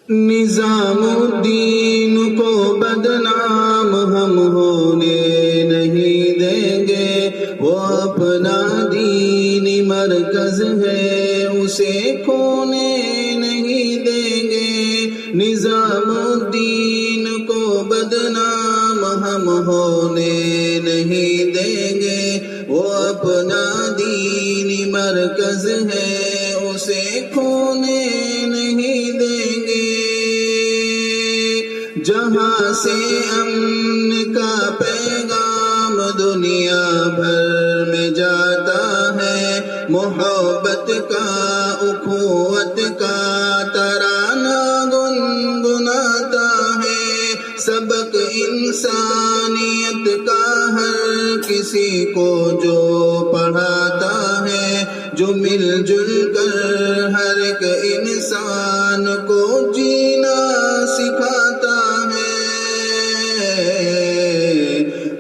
نظام الدین کو بدنام ہم ہونے نہیں دیں گے، وہ اپنا دینی مرکز ہے اسے کھونے نہیں دیں گے۔ نظام الدین کو بدنام ہم ہونے نہیں دیں گے، وہ اپنا دینی مرکز ہے اسے کھونے نہیں دیں گے۔ جہاں سے امن کا پیغام دنیا بھر میں جاتا ہے، محبت کا اخوت کا ترانہ گنگناتا ہے، سبق انسانیت کا ہر کسی کو جو پڑھاتا ہے، جو مل جل کر ہر ایک انسان کو جینا سکھاتا ہے۔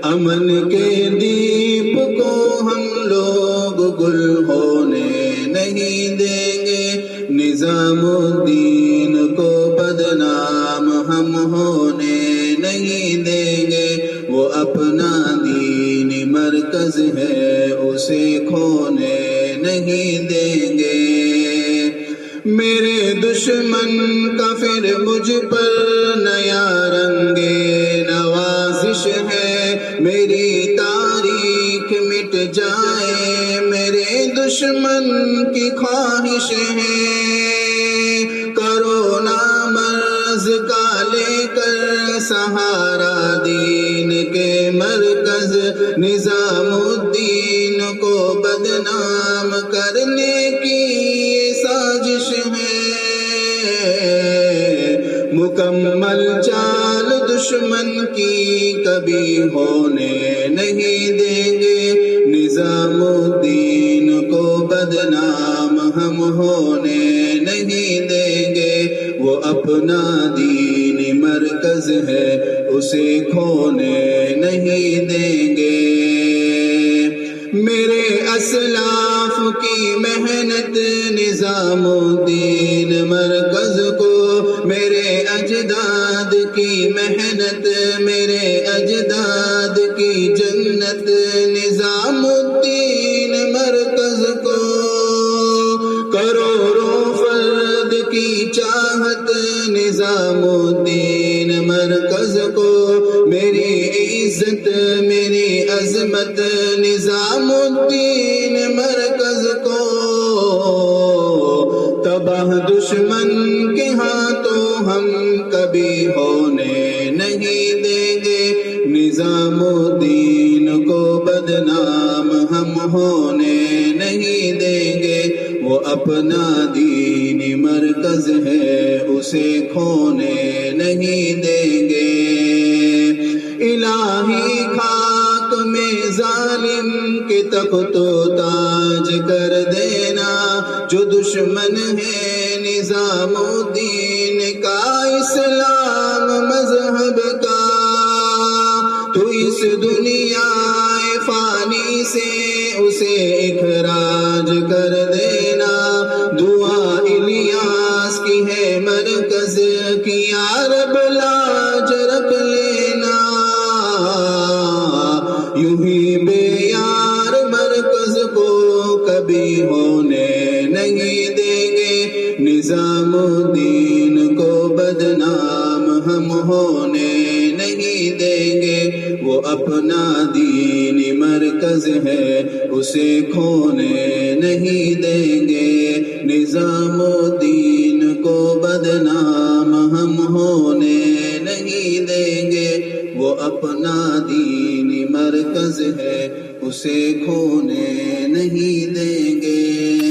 امن کے دیپ کو ہم لوگ گل ہونے نہیں دیں گے، نظام الدین کو بدنام ہم ہونے نہیں دیں گے، وہ اپنا دینی مرکز ہے اسے کھونے نہیں دیں گے۔ میرے دشمن کا پھر مجھ پر نیا رنگ نوازش ہے، میری تاریخ مٹ جائے میرے دشمن کی خواہش ہے۔ کرونا مرض کا لے کر سہارا دین کے مرکز، نظام الدین کو بدنام کرنے کی یہ سازش ہے۔ مکمل چال دشمن کی کبھی ہونے نہیں دیں گے، نظام الدین کو بدنام ہم ہونے نہیں دیں گے، وہ اپنا دینی مرکز ہے اسے کھونے نہیں دیں گے۔ میرے اسلاف کی محنت نظام الدین مرکز کو، میرے اجداد کی محنت میرے اجداد کی جنت نظام الدین مرکز کو، کروڑوں فرد کی چاہت نظام الدین مرکز کو، میری عزت میری عظمت نظام الدین مرکز کو، تباہ دشمن کے ہاتھوں ہم کبھی ہونے نہیں دیں گے، نظام الدین کو بدنام ہم ہونے نہیں دیں گے، وہ اپنا دینی مرکز ہے اسے کھونے نہیں دیں گے۔ الہی خاک میں ظالم کے تخت و تاج کر دینا، جو دشمن ہے نظام الدین کا اسلام مذہب کا، تو اس دنیا فانی سے اسے اخراج کر دینا، دعا الیاس کی ہے مرکز کی، یا رب لاج رکھ لینا، یوں ہی بے یار مرکز کو کبھی ہونے نہیں دیں گے، نظام الدین کو بدنام ہم ہونے نہیں دیں گے، وہ اپنا دینی مرکز ہے اسے کھونے نہیں دیں گے، نظام الدین کو بدنام ہم ہونے نہیں دیں گے، وہ اپنا دینی مرکز ہے اسے کھونے نہیں دیں گے۔